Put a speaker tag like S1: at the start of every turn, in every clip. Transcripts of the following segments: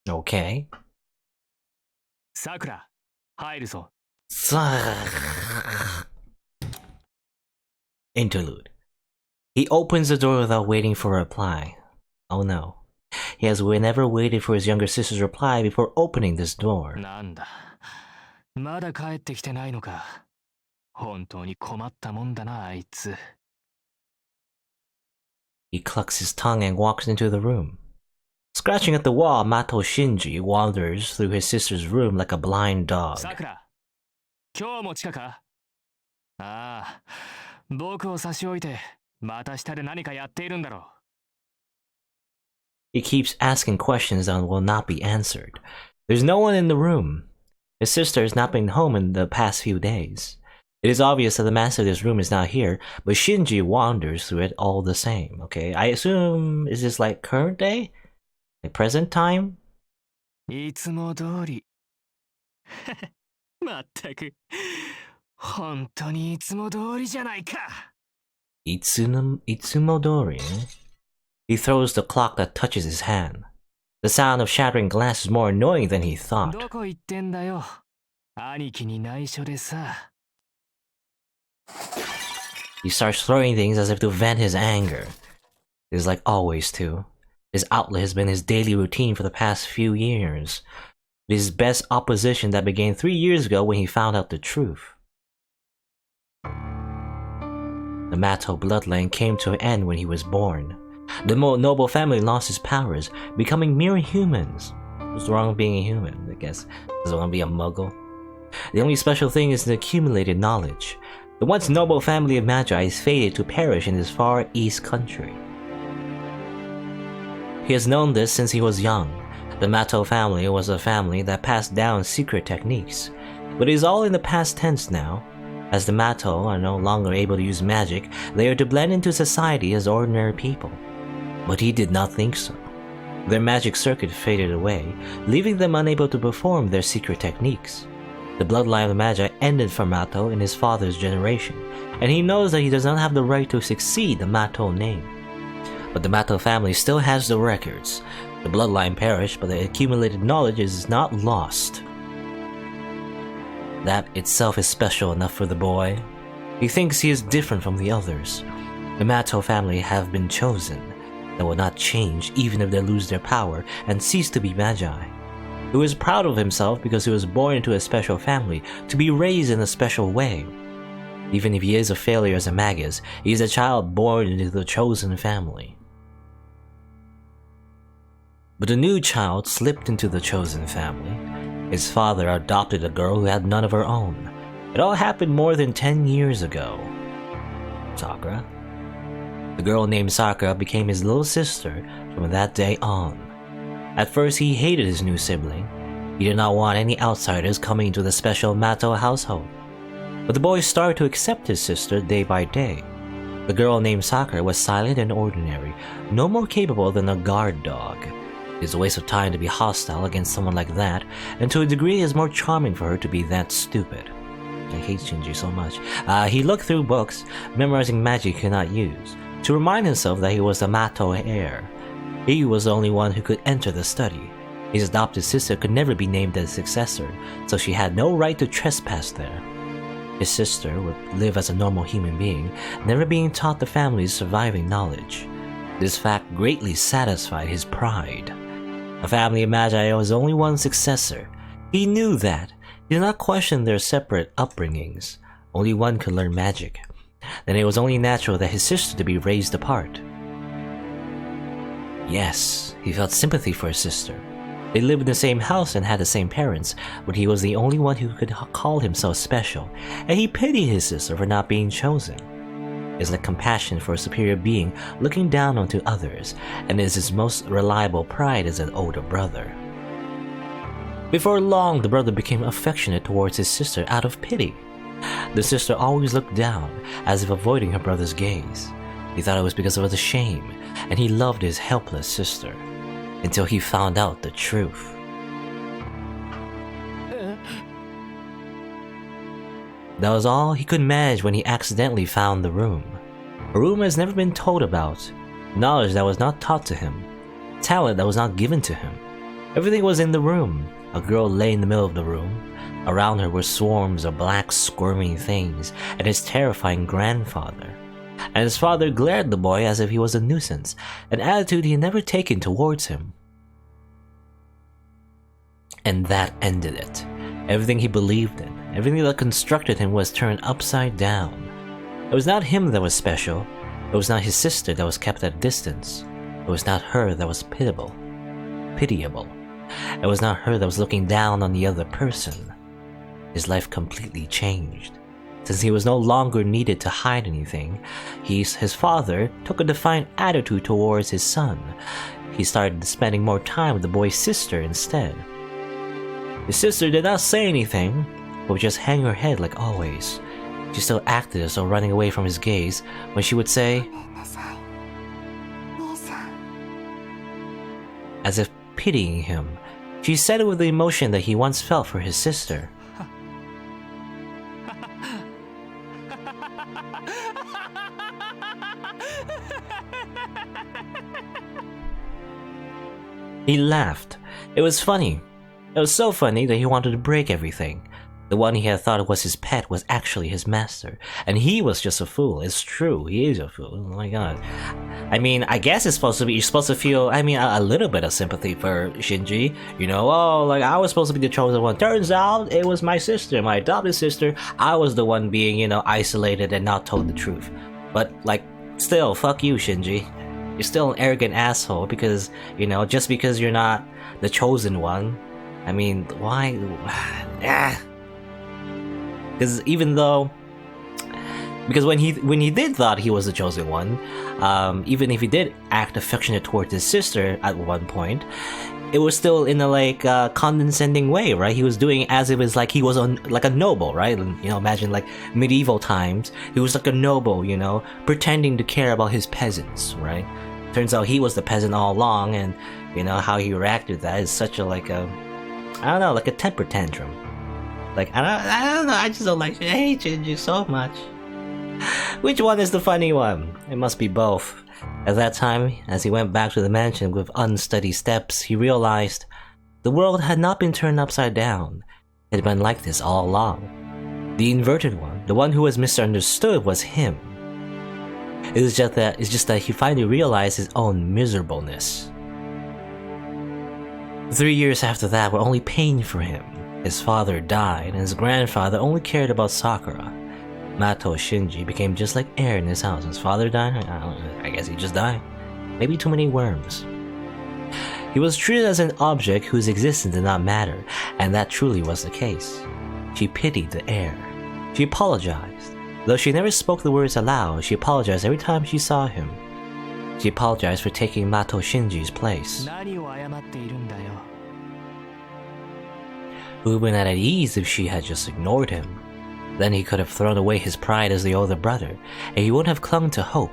S1: Okay.
S2: Sakura, 入るぞ。
S1: Interlude. He opens the door without waiting for a reply. Oh no. He has never waited for his younger sister's reply before opening this door.
S2: なんだ。まだ帰ってきてないのか。本当に困ったもんだな、あいつ。
S1: He clucks his tongue and walks into the room. Scratching at the wall, Matou Shinji wanders through his sister's room like a blind dog.
S2: さくら、今日も近か？ああ、僕を差し置いて、また下で何かやっているんだろう。
S1: He keeps asking questions that will not be answered. There's no one in the room. His sister has not been home in the past few days. It is obvious that the master of this room is not here, but Shinji wanders through it all the same. Okay, I assume, is this like current day? Like present time?
S2: いつも通り。まったく、本当にいつも通りじゃないか。
S1: Itsumodori. He throws the clock that touches his hand. The sound of shattering glass is more annoying than he thought.
S2: どこ行ってんだよ。兄貴に内緒でさ。
S1: He starts throwing things as if to vent his anger. It is like always too. His outlet has been his daily routine for the past few years. It is his best opposition that began 3 years ago when he found out the truth. The Matou bloodline came to an end when he was born. The noble family lost its powers, becoming mere humans. What's wrong with being a human, I guess? Does it want to be a muggle? The only special thing is the accumulated knowledge. The once noble family of Magi is fated to perish in this far east country. He has known this since he was young. The Matou family was a family that passed down secret techniques. But it is all in the past tense now. As the Matou are no longer able to use magic, they are to blend into society as ordinary people. But he did not think so. Their magic circuit faded away, leaving them unable to perform their secret techniques. The bloodline of the Magi ended for Matou in his father's generation, and he knows that he does not have the right to succeed the Matou name. But the Matou family still has the records. The bloodline perished, but the accumulated knowledge is not lost. That itself is special enough for the boy. He thinks he is different from the others. The Matou family have been chosen. That will not change even if they lose their power and cease to be Magi. He was proud of himself because he was born into a special family, to be raised in a special way. Even if he is a failure as a magus, he is a child born into the chosen family. But the new child slipped into the chosen family. His father adopted a girl who had none of her own. It all happened more than 10 years ago. Sakura. The girl named Sakura became his little sister from that day on. At first he hated his new sibling. He did not want any outsiders coming into the special Matou household. But the boy started to accept his sister day by day. The girl named Sakura was silent and ordinary, no more capable than a guard dog. It is a waste of time to be hostile against someone like that, and to a degree it is more charming for her to be that stupid. I hate Shinji so much. He looked through books, memorizing magic he could not use, to remind himself that he was the Matou heir. He was the only one who could enter the study. His adopted sister could never be named as successor, so she had no right to trespass there. His sister would live as a normal human being, never being taught the family's surviving knowledge. This fact greatly satisfied his pride. A family of Magi was only one successor. He knew that. He did not question their separate upbringings. Only one could learn magic. Then it was only natural that his sister to be raised apart. Yes, he felt sympathy for his sister. They lived in the same house and had the same parents, but he was the only one who could call himself special, and he pitied his sister for not being chosen. It is like compassion for a superior being looking down onto others, and is his most reliable pride as an older brother. Before long, the brother became affectionate towards his sister out of pity. The sister always looked down, as if avoiding her brother's gaze. He thought it was because of the shame, and he loved his helpless sister, until he found out the truth. That was all he could manage when he accidentally found the room. A room has never been told about, knowledge that was not taught to him, talent that was not given to him. Everything was in the room. A girl lay in the middle of the room. Around her were swarms of black squirming things, and his terrifying grandfather. And his father glared at the boy as if he was a nuisance, an attitude he had never taken towards him. And that ended it. Everything he believed in, everything that constructed him was turned upside down. It was not him that was special. It was not his sister that was kept at a distance. It was not her that was pitiable. It was not her that was looking down on the other person. His life completely changed. Since he was no longer needed to hide anything, his father took a defiant attitude towards his son. He started spending more time with the boy's sister instead. His sister did not say anything, but would just hang her head like always. She still acted as though running away from his gaze when she would say, as if pitying him. She said it with the emotion that he once felt for his sister. He laughed. It was funny. It was so funny that he wanted to break everything. The one he had thought was his pet was actually his master, and he was just a fool. It's true, he is a fool. Oh my god. I mean, I guess it's supposed to be, you're supposed to feel, I mean, a little bit of sympathy for Shinji. You know, oh, like, I was supposed to be the chosen one. Turns out, it was my sister, my adopted sister. I was the one being, you know, isolated and not told the truth. But, like, still, fuck you, Shinji. You're still an arrogant asshole because, you know, just because you're not the chosen one. I mean, why? Because when he did thought he was the chosen one, even if he did act affectionate towards his sister at one point, it was still in a like condescending way, right? He was doing as if it's like he was like a noble, right? And, you know, imagine like medieval times, he was like a noble, you know, pretending to care about his peasants, right? Turns out he was the peasant all along, and you know how he reacted to that is such a like a, I don't know, like a temper tantrum. Like, I don't know, I just don't like, I hate Shinji so much. Which one is the funny one? It must be both. At that time, as he went back to the mansion with unsteady steps, he realized the world had not been turned upside down. It had been like this all along. The inverted one, the one who was misunderstood, was him. It's just that he finally realized his own miserableness. 3 years after that were only pain for him. His father died, and his grandfather only cared about Sakura. Matou Shinji became just like air in his house. His father died? I guess he just died. Maybe too many worms. He was treated as an object whose existence did not matter, and that truly was the case. She pitied the air. She apologized. Though she never spoke the words aloud, she apologized every time she saw him. She apologized for taking Matou Shinji's place. He would have been at ease if she had just ignored him. Then he could have thrown away his pride as the older brother, and he wouldn't have clung to hope.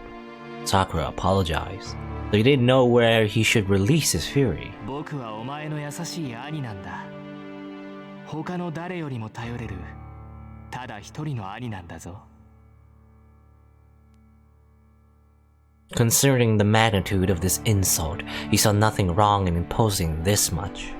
S1: Sakura apologized, though he didn't know where he should release his fury. Considering the magnitude of this insult, he saw nothing wrong in imposing this much.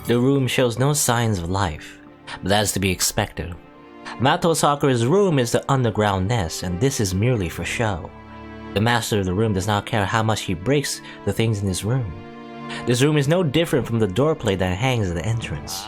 S1: The room shows no signs of life, but that is to be expected. Matou Sakura's room is the underground nest, and this is merely for show. The master of the room does not care how much he breaks the things in his room. This room is no different from the doorplate that hangs at the entrance.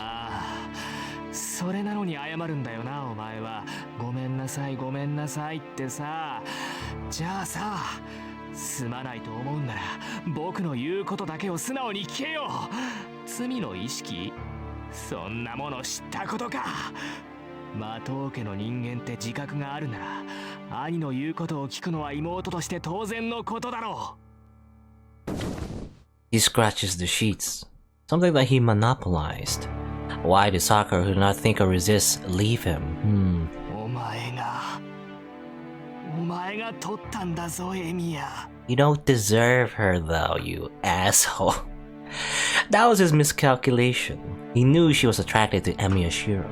S1: He scratches the sheets, something that he monopolized. Why did Sakura, who did not think or resist, leave him?
S2: 前が取ったんだぞ、エミヤ。
S1: You don't deserve her though, you asshole. That was his miscalculation. He knew she was attracted to Emiya Shiro.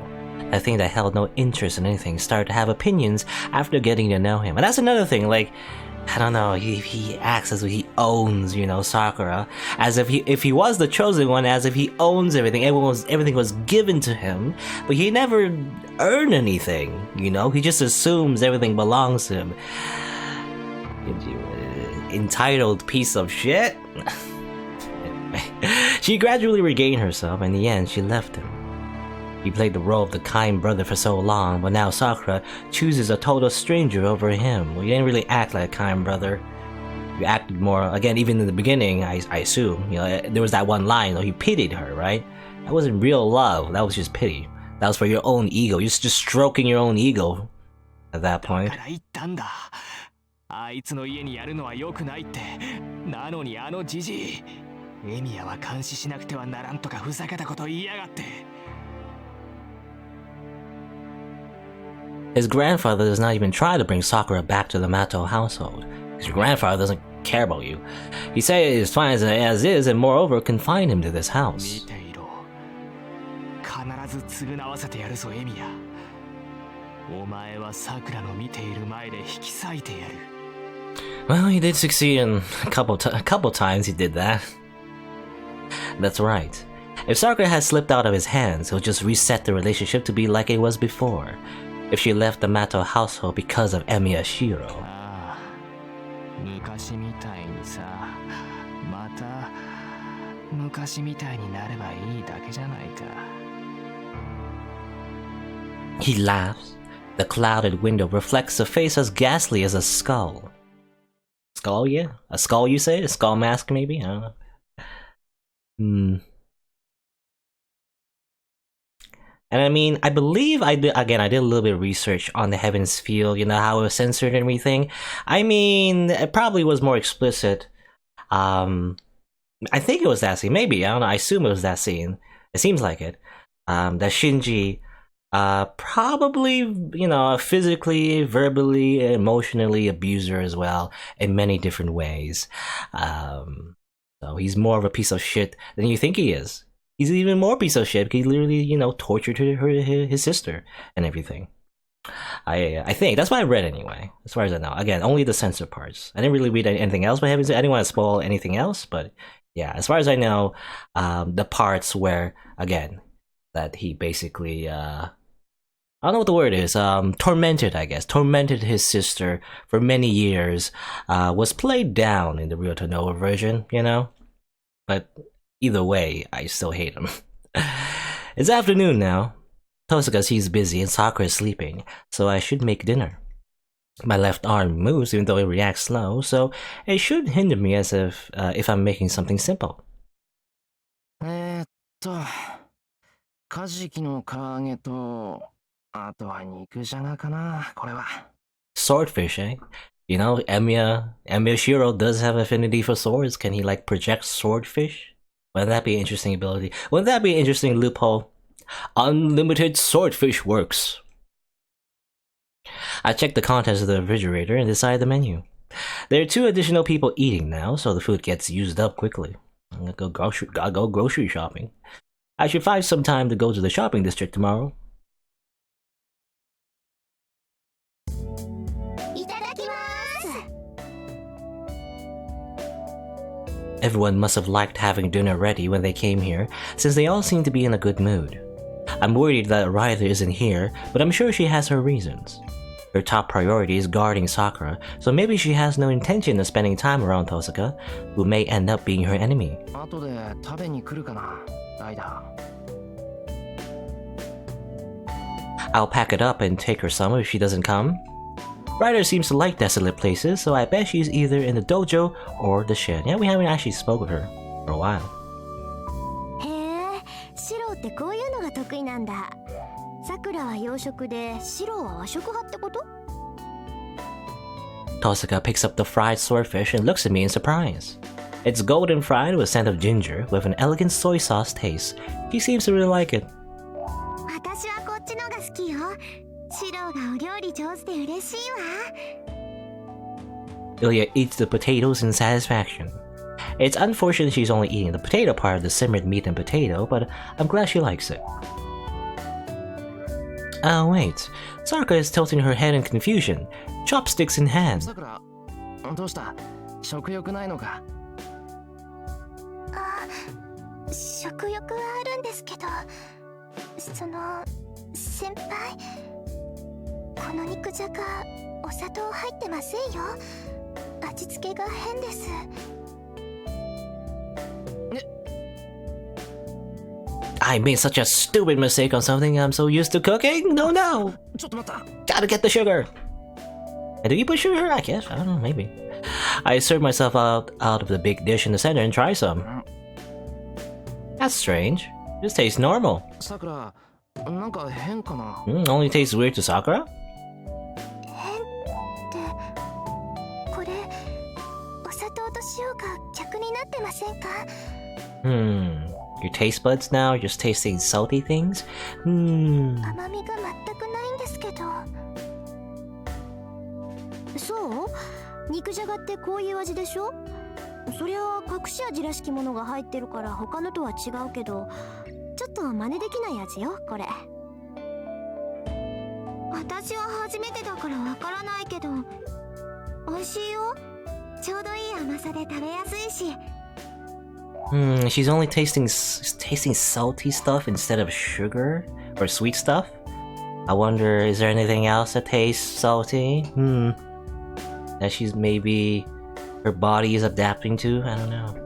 S1: That thing that held no interest in anything started to have opinions after getting to know him. And that's another thing, like, I don't know, he acts as if he owns, you know, Sakura. As if he was the chosen one, as if he owns everything. Everything was given to him, but he never earned anything, you know? He just assumes everything belongs to him. Entitled piece of shit. She gradually regained herself, and in the end, she left him. He played the role of the kind brother for so long, but now Sakura chooses a total stranger over him. Well, you didn't really act like a kind brother. You acted more, again, even in the beginning, I assume, you know, there was that one line, though, he pitied her, right? That wasn't real love, that was just pity. That was for your own ego. You're just stroking your own ego at that point.
S2: あいつの家にやるのは良くないって。なのにあのジジイ、エミヤは監視しなくてはならんとかふざけたこと言いやがって。
S1: His grandfather does not even try to bring Sakura back to the Matou household. His grandfather doesn't care about you. He says it's fine as is, and moreover, confine him to this house.
S2: 見ていろ。必ず償わせてやるぞ、エミヤ。お前はサクラの見ている前で引き裂いてやる。
S1: Well, he did succeed in a couple times he did that. That's right. If Sakura had slipped out of his hands, he'll just reset the relationship to be like it was before. If she left the Matou household because of Emiya Shiro.
S2: ああ、昔みたいにさ、また昔みたいになればいいだけじゃないか。
S1: He laughs. The clouded window reflects a face as ghastly as a skull. Skull, yeah? A skull, you say? A skull mask, maybe? I don't know. And I mean, I believe I did a little bit of research on the Heaven's Feel, you know, how it was censored and everything. I mean, it probably was more explicit. I think it was that scene. Maybe, I don't know. I assume it was that scene. It seems like it. That Shinji probably, you know, physically, verbally, emotionally abused her as well in many different ways. So he's more of a piece of shit than you think he is. He's even more piece of shit because he literally, you know, tortured his sister and everything. I think that's what I read anyway, as far as I know. Again, only the censored parts. I didn't really read anything else, but I didn't want to spoil anything else. But yeah, as far as I know, the parts where, again, that he basically, I don't know what the word is, tormented his sister for many years, was played down in the Ryota Noa version, you know? But either way, I still hate him. It's afternoon now. Tosuka seems busy and Sakura is sleeping, so I should make dinner. My left arm moves even though it reacts slow, so it should hinder me as if I'm making something simple.
S3: カジキの唐揚げと、あとは肉じゃがかな、これは。
S1: Swordfish, eh? You know, Emiya Shiro does have affinity for swords. Can he, like, project swordfish? Wouldn't that be an interesting ability? Wouldn't that be an interesting loophole? Unlimited swordfish works. I checked the contents of the refrigerator and decided the menu. There are 2 additional people eating now, so the food gets used up quickly. I'm gonna go grocery shopping. I should find some time to go to the shopping district tomorrow. Everyone must have liked having dinner ready when they came here, since they all seem to be in a good mood. I'm worried that Ryder isn't here, but I'm sure she has her reasons. Her top priority is guarding Sakura, so maybe she has no intention of spending time around Tosuka, who may end up being her enemy.
S3: 後で食べに来るかな、ライダー。
S1: I'll pack it up and take her somewhere if she doesn't come. Ryder seems to like desolate places, so I bet she's either in the dojo or the shed. Yeah, we haven't actually spoke with her for a while.
S4: へえ、シロってこういうのが得意なんだ。さくらは洋食で、シロは和食派ってこと？
S1: Tosuka picks up the fried swordfish and looks at me in surprise. It's golden fried with a scent of ginger with an elegant soy sauce taste. She seems to really like it.
S4: 私はこっちのが好きよ。シロがお料理上手で嬉しいわ。
S1: Ilya eats the potatoes in satisfaction. It's unfortunate she's only eating the potato part of the simmered meat and potato, but I'm glad she likes it. Oh wait, Sakura is tilting her head in confusion, chopsticks in hand.
S3: さくら、どうした？食欲ないのか？
S4: 食欲はあるんですけど、その先輩、この肉じゃがお砂糖入ってませんよ。味付けが変です。
S1: I made such a stupid mistake on something I'm so used to cooking? No, no!
S3: ちょっと待った。
S1: Gotta get the sugar! And do you put sugar? I guess. I don't know, maybe. I serve myself out of the big dish in the center and try some. That's strange. This tastes normal.
S3: さくら、なんか変かな？
S1: Only tastes weird to Sakura?
S4: 変ってこれお砂糖と塩が逆になってませんか？
S1: Your taste buds now are just tasting salty things?
S4: 甘みが全くないんですけど。そう？肉じゃがってこういう味でしょ？そりゃ隠し味らしきものが入ってるから他のとは違うけど、ちょっと真似できない味よこれ。私は初めてだからわからないけど、美味しいよ。ちょうどいい甘さで食べやすいし。
S1: She's only tasting salty stuff instead of sugar or sweet stuff. I wonder, is there anything else that tastes salty? That she's maybe her body is adapting to? I don't know.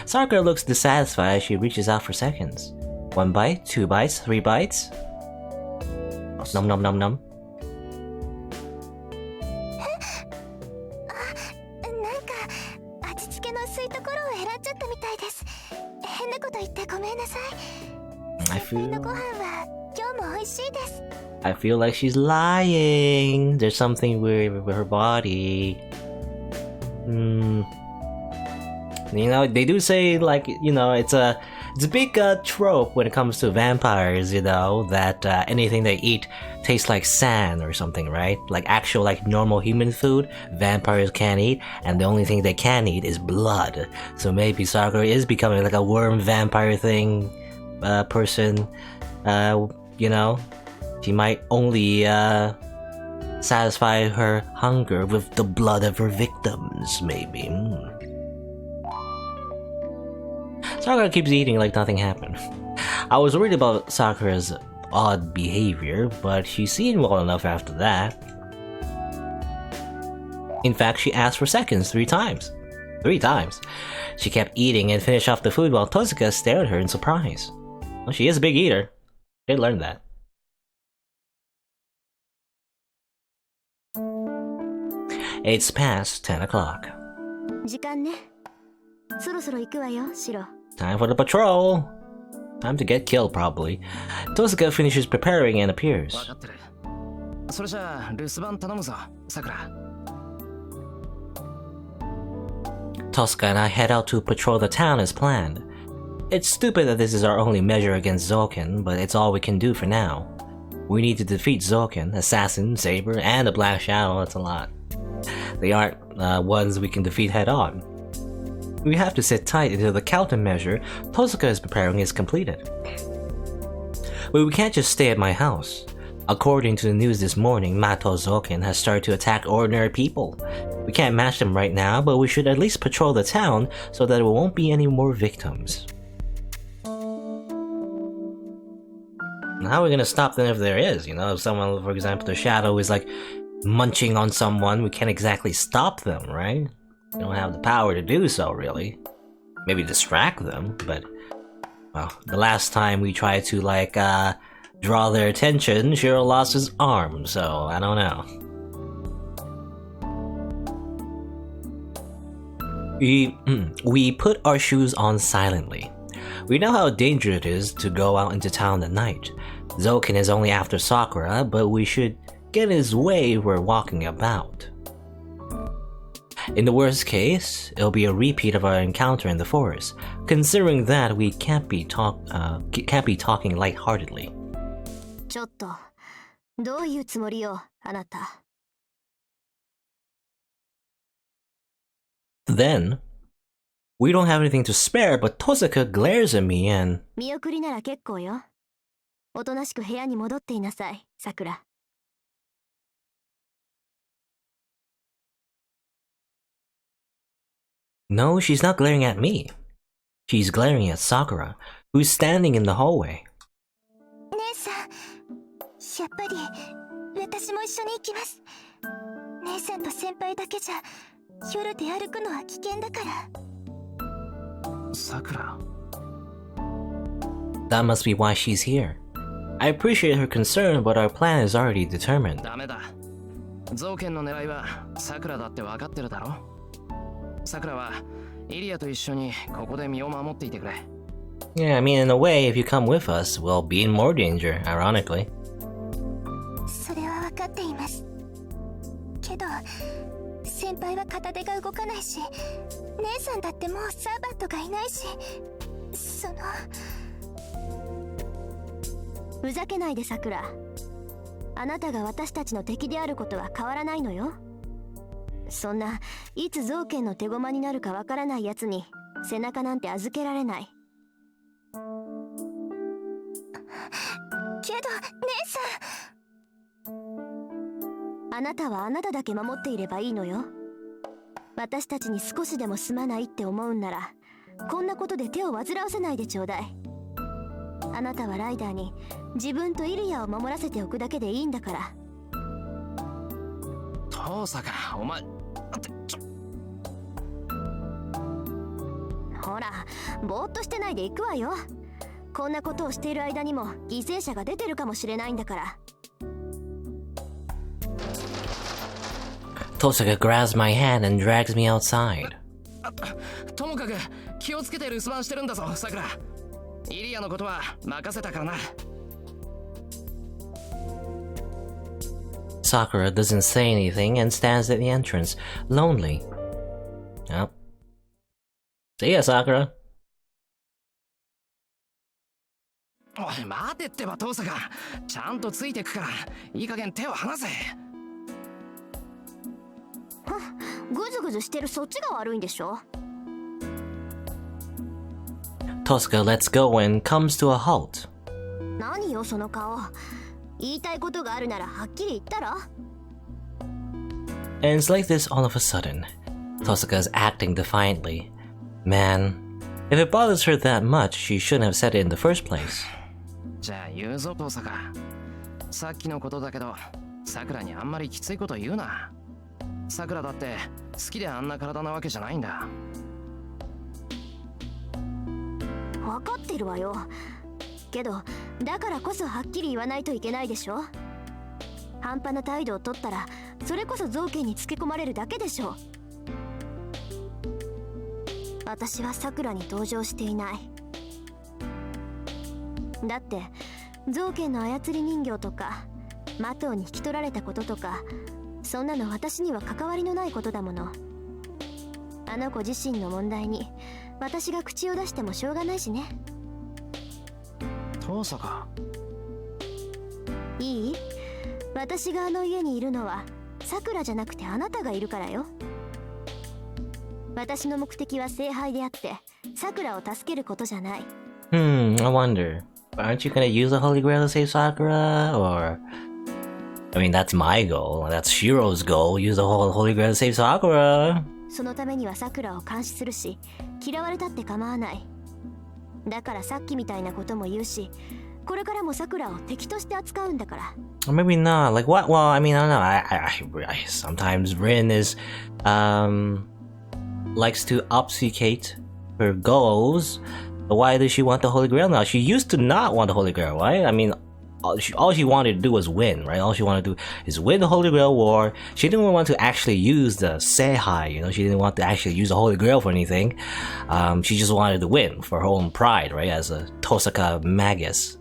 S1: Sakura looks dissatisfied as she reaches out for seconds. 1 bite, 2 bites, 3 bites. Nom nom nom nom.
S4: なんか味付けの薄いところを選っちゃったみたいです。変なこと言ってごめんなさい。先輩のご飯は今日も美味しいです。
S1: I feel like she's lying. There's something weird with her body. You know, they do say, like, you know, it's a big trope when it comes to vampires, you know, that anything they eat tastes like sand or something, right? Like actual, like, normal human food, vampires can't eat, and the only thing they can eat is blood. So maybe Sakura is becoming like a worm vampire thing, person, you know? She might only satisfy her hunger with the blood of her victims, maybe. Sakura keeps eating like nothing happened. I was worried about Sakura's odd behavior, but she seemed well enough after that. In fact, she asked for seconds 3 times. 3 times. She kept eating and finished off the food while Tozuka stared at her in surprise. Well, she is a big eater. Did learn that. It's past 10 o'clock.
S4: 時間ね。そろそろ行くわよ、シロ。
S1: Time for the patrol. Time to get killed, probably. Tozuka finishes preparing and appears.
S3: わかってる。それじゃあ留守番頼むぞ、さくら。
S1: Tozuka and I head out to patrol the town as planned. It's stupid that this is our only measure against Zoken, but it's all we can do for now. We need to defeat Zoken, Assassin, Saber, and the Black Shadow. That's a lot. They aren't ones we can defeat head-on. We have to sit tight until the countermeasure Tozuka is preparing is completed. But we can't just stay at my house. According to the news this morning, Matou Zoken has started to attack ordinary people. We can't match them right now, but we should at least patrol the town so that there won't be any more victims. How are we gonna stop them if there is? You know, if someone, for example, the shadow is like munching on someone, we can't exactly stop them, right? We don't have the power to do so, really. Maybe distract them, but... Well, the last time we tried to, like, draw their attention, Shiro lost his arm, so I don't know. We put our shoes on silently. We know how dangerous it is to go out into town at night. Zoken is only after Sakura, but we should get in his way if we're walking about. In the worst case, it'll be a repeat of our encounter in the forest, considering that we can't be talking lightheartedly.
S4: ちょっと、どういうつもりよ、あなた。
S1: Then, we don't have anything to spare, but Tosaka glares at me and...
S5: 見送りなら結構よ。おとなしく部屋に戻っていなさい、さくら。
S1: No, she's not glaring at me. She's glaring at Sakura, who's standing in the hallway.
S4: 姉さん、やっぱり私も一緒に行きます。姉さんと先輩だけじゃ夜で歩くのは危険だから。
S3: さくら。
S1: That must be why she's here. I appreciate her concern, but our plan is already determined.
S3: ダメだ。造剣の狙いはさくらだって分かってるだろ。さくらはイリアと一緒にここで身を守っていてくれ。
S1: Yeah, I mean, in a way, if you come with us, we'll be in more danger, ironically.
S4: それは分かっています。けど、先輩は片手が動かないし、姉さんだってもうサーバントがいないし、
S5: ふざけないでさくら。あなたが私たちの敵であることは変わらないのよ。そんないつ造剣の手駒になるかわからないやつに背中なんて預けられない。
S4: けど姉さ
S5: ん、あなたはあなただけ守っていればいいのよ。私たちに少しでもすまないって思うんならこんなことで手を煩わせないでちょうだい。あなたはライダーに自分とイリアを守らせておくだけでいいんだから。
S3: 父さか、お前
S5: ほら、ぼーっとしてないで行くわよ。こんなことをしている間にも犠牲者が出てるかもしれないんだから。
S1: Tosaka grabs my hand and drags me outside.
S3: ともかく気をつけて留守番してるんだぞ、さくら。イリアのことは任せたからな。
S1: Sakura doesn't say anything and stands at the entrance, lonely. Oh. See ya, Sakura.
S3: おい、待てってば父さんが。ちゃんとついてくから、いい加減手を離せ。
S5: ぐずぐずしてるそっちが悪いんでしょ。
S1: Tosaka lets go and comes to a halt.
S5: 何よその顔。言いたいことがあるならはっきり言ったら。
S1: And it's like this all of a sudden. Tosaka is acting defiantly. Man, if it bothers her that much, she shouldn't have said it in the first place.
S3: じゃあ言うぞ父さんが。さっきのことだけど、さくらにあんまりきついこと言うな。さくらだって好きであんな体なわけじゃないんだ。
S5: 分かってるわよ。けどだからこそはっきり言わないといけないでしょ。半端な態度を取ったらそれこそ造形につけ込まれるだけでしょ。私はさくらに同情していない。だって造形の操り人形とかマトウに引き取られたこととか、そんなの私には関わりのないことだもの。あの子自身の問題に私が口を出してもしょうがないしね。
S3: 父さんか。
S5: いい？私があの家にいるのはさくらじゃなくてあなたがいるからよ。私の目的は聖杯であってさくらを助けることじゃない。
S1: I wonder. Aren't you gonna use the Holy Grail to save Sakura? Or... I mean, that's my goal. That's Shiro's goal. Use the whole Holy Grail to save Sakura.
S5: そのためにはさくらを監視するし、嫌われたって構わない。だからさっきみたいなことも言うし、これからもさくらを敵として扱うんだから。
S1: Or maybe not. Like what? Well, I mean, I don't know. I sometimes Rin is, likes to obfuscate her goals. But why does she want the Holy Grail now? She used to not want the Holy Grail, right? I mean, all she wanted to do was win, right? All she wanted to do is win the Holy Grail war. She didn't want to actually use the Seihai, you know? She didn't want to actually use the Holy Grail for anything. She just wanted to win for her own pride, right? As a Tosaka Magus.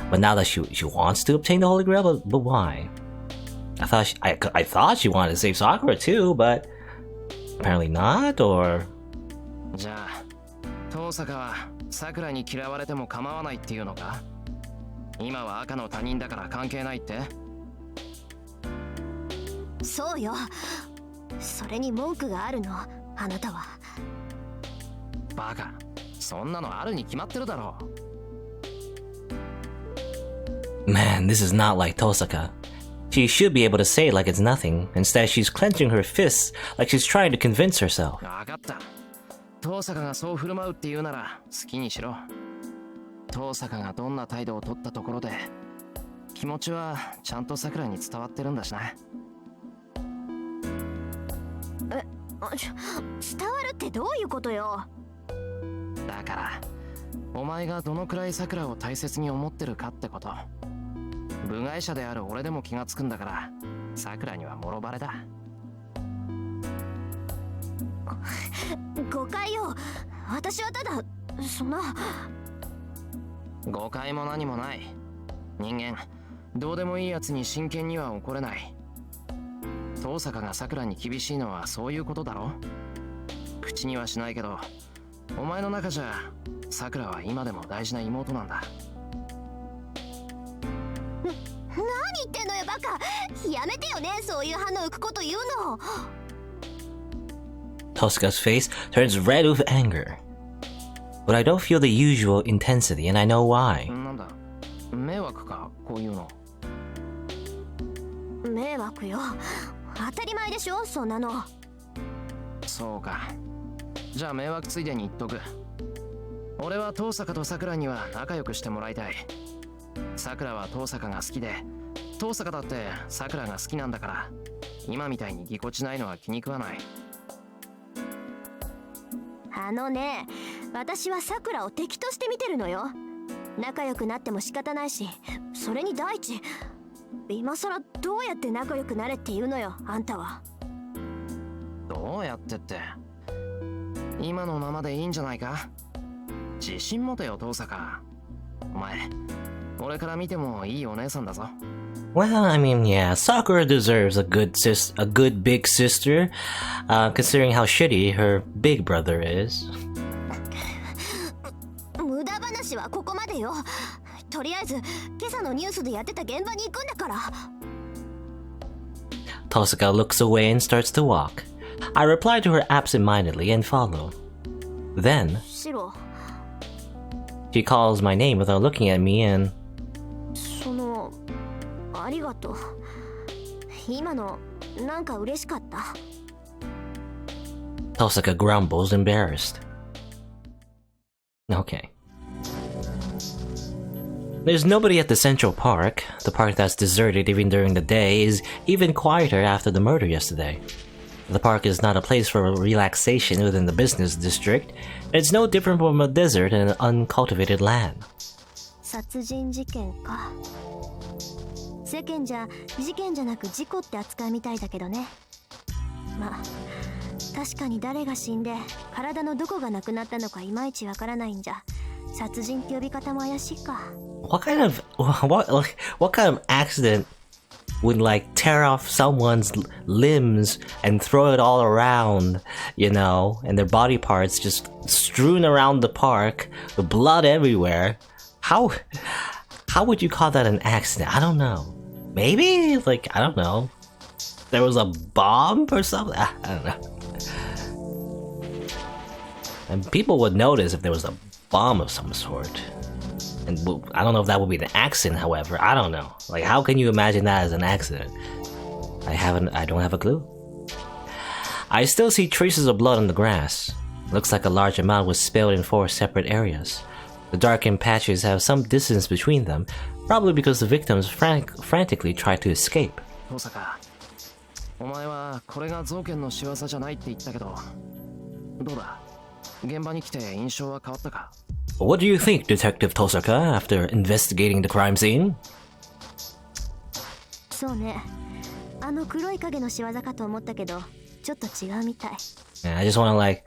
S1: But now that she wants to obtain the Holy Grail, but why? I thought she wanted to save Sakura too, but apparently not, or...
S3: じゃあ父さんはさくらに嫌われても構わないっていうのか。今は赤の他人だから関係ないって。
S5: そうよ。それに文句があるの。あなたは。
S3: バカ、そんなのあるに決まってるだろ。
S1: Man, this is not like Tosaka. She should be able to say it like it's nothing. Instead, she's clenching her fists like she's trying to convince herself.
S3: 分かった。遠坂がそう振る舞うって言うなら好きにしろ。遠坂がどんな態度を取ったところで気持ちはちゃんと桜に伝わってるんだしな。
S5: 伝わるってどういうことよ。
S3: だからお前がどのくらい桜を大切に思ってるかってこと。部外者である俺でも気がつくんだから桜にはもろバレだ。
S5: 誤解よ。私はただそんな。
S3: 誤解も何もない。人間どうでもいいやつに真剣には怒れない。遠坂が桜に厳しいのはそういうことだろ。口にはしないけどお前の中じゃ桜は今でも大事な妹なんだ。
S5: 何言ってんのよバカ。やめてよね、そういう歯の浮くこと言うの。
S1: Tosaka's face turns red with anger. But I don't feel the usual intensity, and I know why.
S3: なんだ、迷惑かこういうの。
S5: 迷惑よ。当たり前でしょ、そんなの。
S3: そうか。じゃあ迷惑ついでに言っとく。俺は遠坂と桜には仲良くしてもらいたい。桜は遠坂が好きで、遠坂だって桜が好きなんだから、今みたいにぎこちないのは気に食わない。
S5: あのね、私はさくらを敵として見てるのよ。仲良くなっても仕方ないし、それに第一、今さらどうやって仲良くなれって言うのよ、あんたは。
S3: どうやってって、今のままでいいんじゃないか。自信持てよ遠坂。お前俺から見てもいいお姉さんだぞ。
S1: Well, I mean, yeah, Sakura deserves a good big sister, considering how shitty her big brother is.
S5: 無駄話はここまでよ。とりあえず今朝のニュースでやってた現場に行くんだから。
S1: Tosaka looks away and starts to walk. I reply to her absent-mindedly and follow. Then,
S5: シロ、
S1: she calls my name without looking at me and...
S5: ありがとう。今のなんか嬉しかった。
S1: Tosaka grumbles, embarrassed. Okay. There's nobody at the Central Park. The park that's deserted even during the day is even quieter after the murder yesterday. The park is not a place for relaxation within the business district, and it's no different from a desert and an uncultivated land.
S5: 殺人事件か。世間じゃ事件じゃなく事故って扱いみたいだけどね。まあ確かに誰が死んで体のどこがなくなったのかいまいちわからないんじゃ、殺人って呼び方も怪しいか。
S1: What kind of accident would like tear off someone's limbs and throw it all around, you know, and their body parts just strewn around the park with blood everywhere? How would you call that an accident? I don't know. Maybe, like, I don't know. There was a bomb or something? I don't know. And people would notice if there was a bomb of some sort. And I don't know if that would be an accident, however. I don't know. Like, how can you imagine that as an accident? I don't have a clue. I still see traces of blood on the grass. Looks like a large amount was spilled in 4 separate areas. The darkened patches have some distance between them, probably because the victims frantically tried to escape.
S3: 遠坂、お前はこれが造剣の仕業じゃないって言ったけど、どうだ、現場に来て印象は変わったか。
S1: What do you think, Detective Tosaka, after investigating the crime scene?
S5: そうね、あの黒い影の仕業かと思ったけど、ちょっと違うみたい。
S1: Yeah, I just want to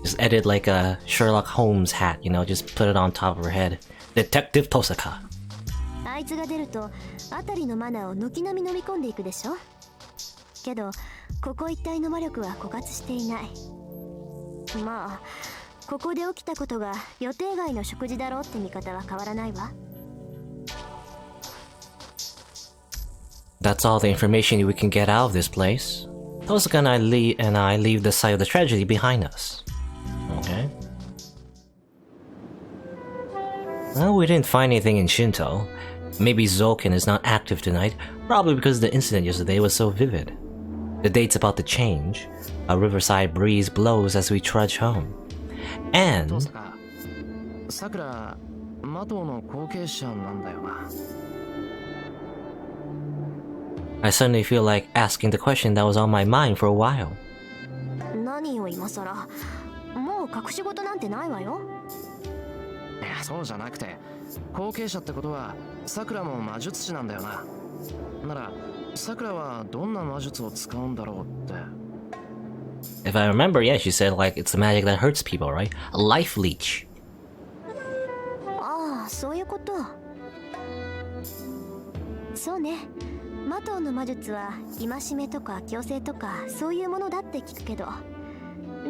S1: just edit like a Sherlock Holmes hat, you know, just put it on top of her head. Detective Tosaka.
S5: あいつが出ると辺りのマナーを軒並み飲み込んでいくでしょ。けどここ一帯の魔力は枯渇していない。まあここで起きたことが予定外の食事だろうって見方は変わらないわ。
S1: That's all the information we can get out of this place. Tosaka and I leave the site of the tragedy behind us. Okay. Well, we didn't find anything in Shinto. Maybe Zouken is not active tonight, probably because the incident yesterday was so vivid. The date's about to change. A riverside breeze blows as we trudge home. And...
S3: Sakura, Matou no confrontation なんだよな。
S1: I suddenly feel like asking the question that was on my mind for a while.
S5: 何を今さら、もう隠し事なんてないわよ。
S3: いや、そうじゃなくて、後継者ってことはさくらも魔術師なんだよな。ならさくらはどんな魔術を使うんだろうって。
S1: If I remember, yeah, she said like it's a magic that hurts people, right? A life leech.
S5: ああ、そういうこと。そうね。マトウの魔術は戒めとか強制とかそういうものだって聞くけど、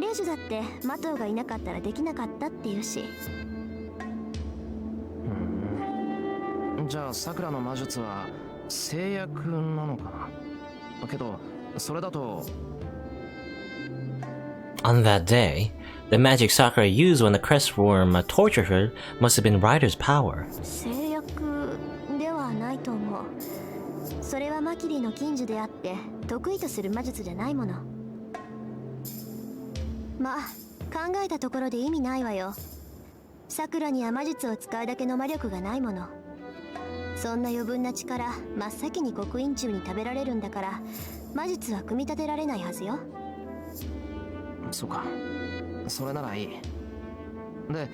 S5: レイジュだってマトウがいなかったらできなかったっていうし。
S3: じゃあさくらの魔術は制約なのかな。けどそれだと。
S1: On that day, the magic Sakura used when the crestworm tortured her must have been Rider's power.
S5: 制約ではないと思う。それはマキリの禁呪であって得意とする魔術じゃないもの。まあ考えたところで意味ないわよ。さくらには魔術を使うだけの魔力がないもの。そんな余分な力真っ先に刻印中に食べられるんだから、魔術は組み立てられないはずよ。
S3: そうか、それならいい。で、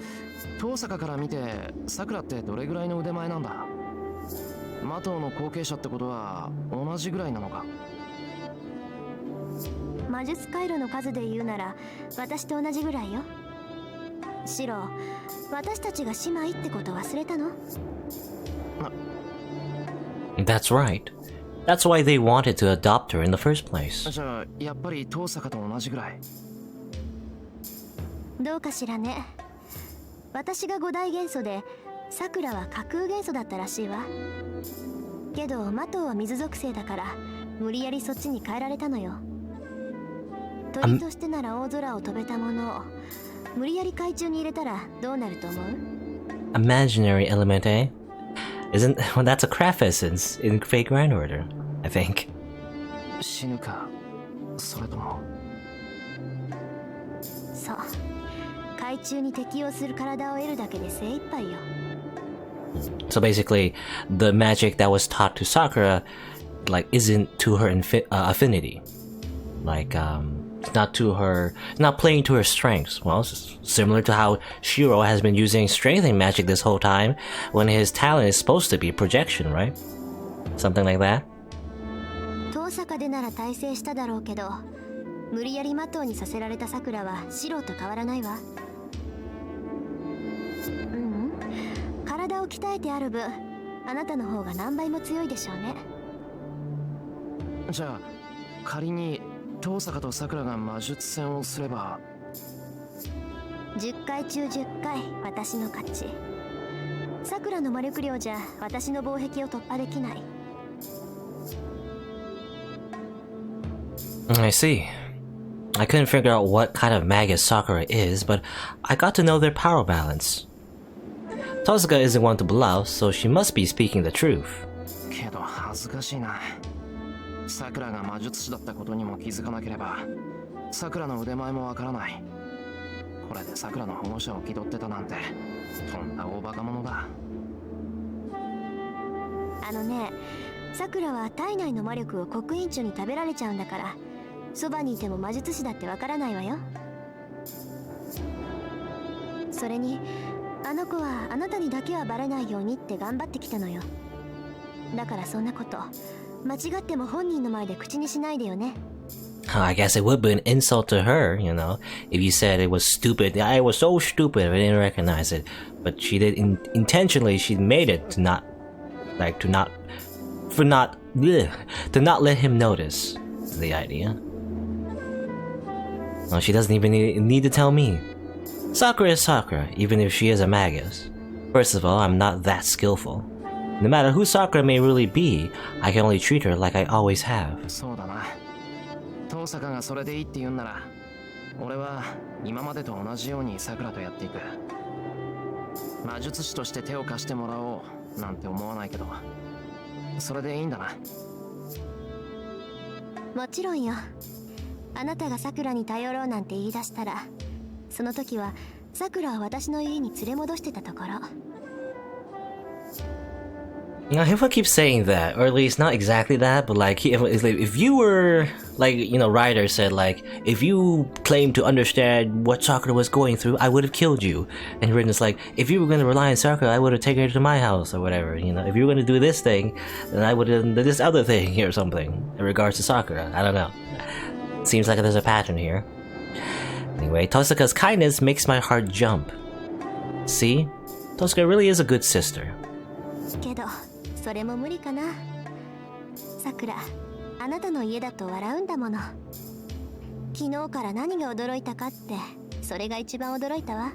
S3: 遠坂から見てさくらってどれぐらいの腕前なんだ。マトウの後継者ってことは同じぐらいなのか。
S5: 魔術回路の数で言うなら私と同じぐらいよ。シロ、私たちが姉妹ってこと忘れたの
S1: ？That's right. That's why they wanted to adopt her in the first place.
S3: じゃあやっぱり遠坂と同じぐらい。
S5: どうかしらね。私が五大元素でさくらは架空元素だったらしいわ。けどマトウは水属性だから無理やりそっちに変えられたのよ。鳥としてなら大空を飛べたものを無理やり海中に入れたらどうなると思う？
S1: Imaginary element, eh? Isn't well, that's a craft essence in Fate Grand Order, I think.
S3: 死ぬか、それとも。
S5: そう、海中に適応する体を得るだけで精一杯よ。
S1: So basically, the magic that was taught to Sakura, like, isn't to her affinity. Like, not playing to her strengths. Well, it's similar to how Shiro has been using strengthening magic this whole time, when his talent is supposed to be projection, right? Something like that.
S5: 遠坂でなら大成しただろうけど、無理やりマトウにさせられたさくらはシロと変わらないわ。体を鍛えてある分、あなたの方が何倍も強いでしょうね。
S3: じゃあ仮に遠坂とさくらが魔術戦をすれば、
S5: 10回中10回私の勝ち。さくらの魔力量じゃ私の防壁を突破できない。
S1: I see. I couldn't figure out what kind of magus Sakura is, but I got to know their power balance. Tosaka isn't one to bluff, so she must be speaking the truth.
S3: けど恥ずかしいな。さくらが魔術師だったことにも気づかなければ、さくらの腕前もわからない。これでさくらの保護者を気取ってたなんて、とんだ大バカ者だ。
S5: あのね、さくらは体内の魔力を刻印中に食べられちゃうんだから、そばにいても魔術師だってわからないわよ。それにあの子はあなたにだけはバレないようにって頑張ってきたのよ。だからそんなこと間違っても本人の前で口にしないでよね。
S1: I guess it would be an insult to her, you know, if you said it was stupid. I was so stupid I didn't recognize it. But she did intentionally. She made it to not let him notice the idea. Well, she doesn't even need to tell me. Sakura is Sakura, even if she is a magus. First of all, I'm not that skillful. No matter who Sakura may really be, I can only treat her like I always have.
S3: そうだな。遠遠坂がそれでいいって言うんなら、俺は今までと同じようにさくらとやっていく。魔術師として手を貸してもらおうなんて思わないけど、それでいいんだな。
S5: もちろんよ。あなたがさくらに頼ろうなんて言い出したら、その時はさくらを私の家に連れ戻してたところ。
S1: Now, Hifa keeps saying that, or at least not exactly that, but like, if you were, like, you know, Ryder said, like, if you claimed to understand what Sakura was going through, I would have killed you. And Rin's like, if you were going to rely on Sakura, I would have taken her to my house, or whatever, you know, if you were going to do this thing, then I would have done this other thing, or something, in regards to Sakura. I don't know. Seems like there's a pattern here. Anyway, Tosaka's kindness makes my heart jump. See? Tosaka really is a good sister.
S5: けどそれも無理かな。さくら、あなたの家だと笑うんだもの。昨日から何が驚いたかって、それが一番驚いたわ。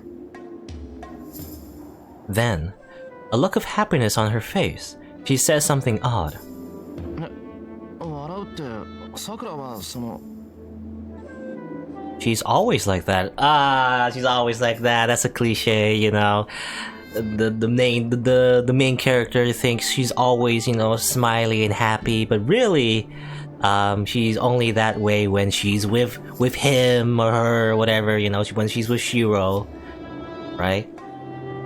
S1: Then, a look of happiness on her face, she says something odd.
S3: 笑うってさくらはその。
S1: She's always like that. She's always like that. That's a cliche, you know. The main character thinks she's always, you know, smiley and happy, but really, she's only that way when she's with him or her or whatever, you know, when she's with Shiro, right?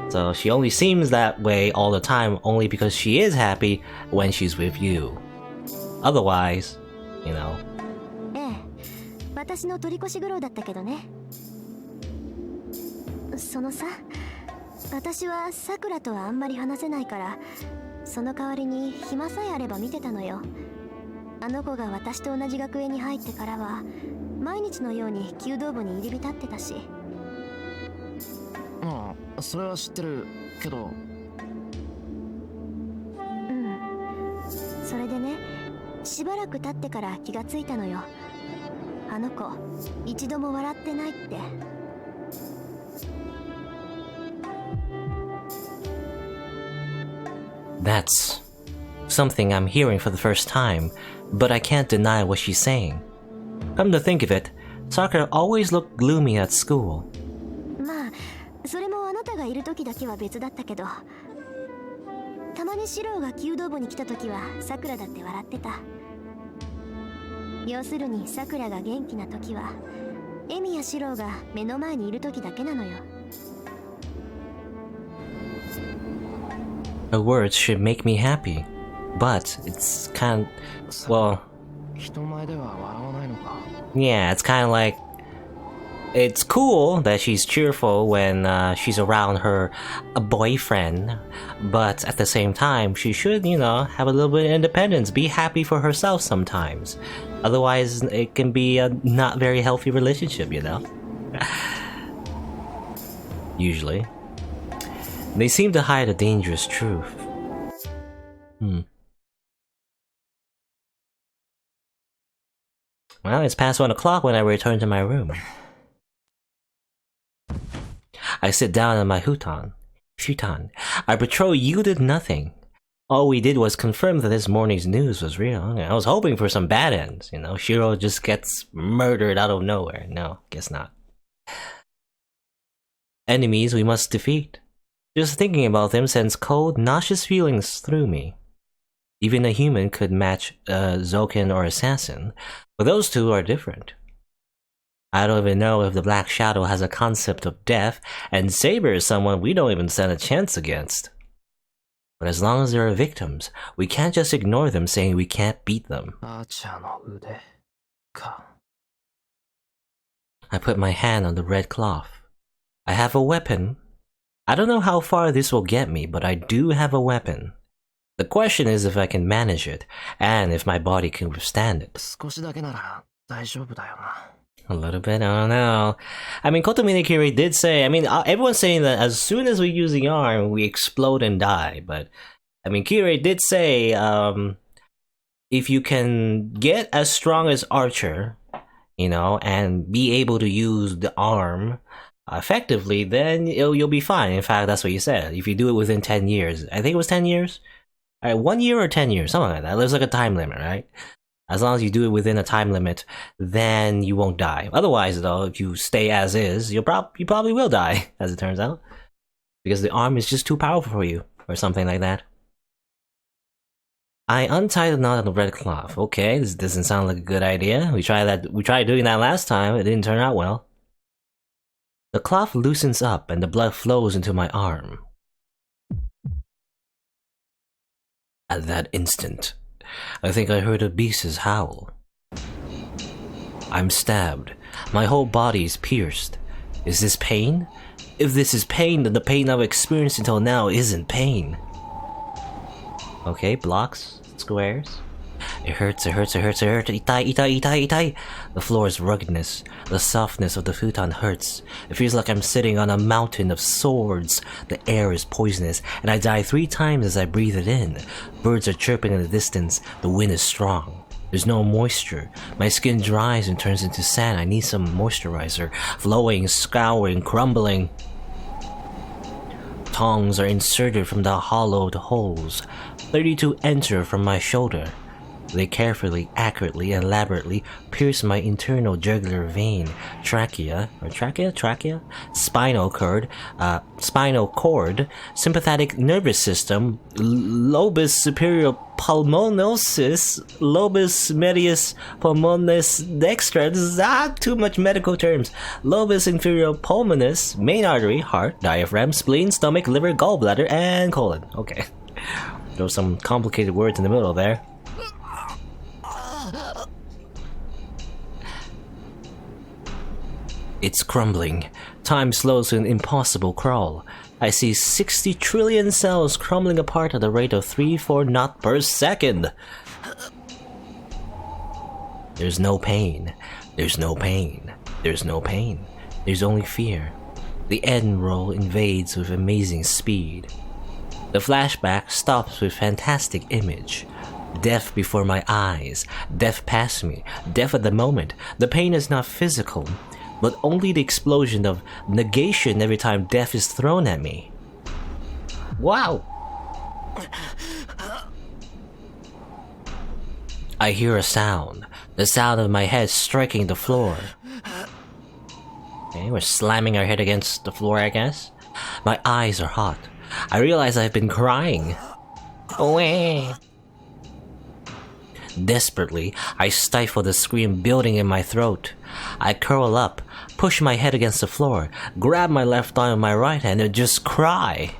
S1: So she only seems that way all the time, only because she is happy when she's with you. Otherwise, you know.
S5: ええ、私の取り越し苦労だったけどね。そのさ、私はさくらとはあんまり話せないから、その代わりに暇さえあれば見てたのよ。あの子が私と同じ学園に入ってからは毎日のように弓道部に入り浸ってたし。
S3: ああ、それは知ってるけど。
S5: うん、それでね、しばらく経ってから気がついたのよ。あの子一度も笑ってないって。
S1: That's something I'm hearing for the first time, but I can't deny what she's saying. Come to think of it, Sakura always looked gloomy at school.
S5: まあ、それもあなたがいる時だけは別だったけど、たまにシロウが弓道部に来た時はさくらだって笑ってた。要するにさくらが元気な時はエミやシロウが目の前にいる時だけなのよ。
S1: Her words should make me happy, but it's kind of, well,
S3: 人前では笑わないのか。
S1: yeah, it's kind of like, it's cool that she's cheerful when she's around her boyfriend, but at the same time, she should, you know, have a little bit of independence, be happy for herself sometimes. Otherwise, it can be a not very healthy relationship, you know? Usually. They seem to hide a dangerous truth. Well, it's past 1 o'clock when I return to my room. I sit down on my futon. Our patrol yielded nothing. All we did was confirm that this morning's news was real. I was hoping for some bad ends, you know. Shiro just gets murdered out of nowhere. No, guess not. Enemies we must defeat. Just thinking about them sends cold, nauseous feelings through me. Even a human could match a Zoken or Assassin, but those two are different. I don't even know if the Black Shadow has a concept of death, and Saber is someone we don't even stand a chance against. But as long as there are victims, we can't just ignore them saying we can't beat them.
S3: アーチャーの腕か。
S1: I put my hand on the red cloth. I have a weapon. I don't know how far this will get me, but I do have a weapon. The question is if I can manage it, and if my body can withstand it.
S3: 少しだけなら大丈夫だよな。
S1: A little bit, I don't know. I mean, Kotomine Kiri did say, I mean, everyone's saying that as soon as we use the arm, we explode and die, but, I mean, Kiri did say, if you can get as strong as Archer, you know, and be able to use the arm effectively, then you'll be fine. In fact, that's what you said. If you do it within 10 years, I think it was 10 years? 1 year or 10 years, something like that. There's like a time limit, right? As long as you do it within a time limit, then you won't die. Otherwise, though, if you stay as is, you probably will die, as it turns out. Because the arm is just too powerful for you, or something like that. I untied the knot of the red cloth. Okay, this doesn't sound like a good idea. We tried doing that last time, it didn't turn out well. The cloth loosens up and the blood flows into my arm. At that instant, I think I heard a beast's howl. I'm stabbed. My whole body is pierced. Is this pain? If this is pain, then the pain I've experienced until now isn't pain. Okay, blocks, squares. It hurts, it hurts, it hurts, it hurts. Itai, itai, itai, itai. The floor's ruggedness, the softness of the futon hurts. It feels like I'm sitting on a mountain of swords. The air is poisonous, and I die 3 times as I breathe it in. Birds are chirping in the distance. The wind is strong. There's no moisture. My skin dries and turns into sand. I need some moisturizer. Flowing, scouring, crumbling. Tongs are inserted from the hollowed holes. 32 enter from my shoulder. They carefully, accurately, and elaborately pierce my internal jugular vein, trachea, spinal cord, sympathetic nervous system, lobus superior pulmonosus, lobus medius pulmonis dextrans, too much medical terms, lobus inferior pulmonis, main artery, heart, diaphragm, spleen, stomach, liver, gallbladder, and colon. Okay. There were some complicated words in the middle there. It's crumbling. Time slows to an impossible crawl. I see 60 trillion cells crumbling apart at the rate of 3-4 knots per second. There's no pain. There's no pain. There's no pain. There's only fear. The end roll invades with amazing speed. The flashback stops with fantastic image. Death before my eyes. Death past me. Death at the moment. The pain is not physical, but only the explosion of negation every time death is thrown at me. Wow! I hear a sound. The sound of my head striking the floor. Okay, we're slamming our head against the floor, I guess. My eyes are hot. I realize I've been crying. Wah. Desperately, I stifle the scream building in my throat. I curl up, push my head against the floor, grab my left arm with my right hand, and just cry.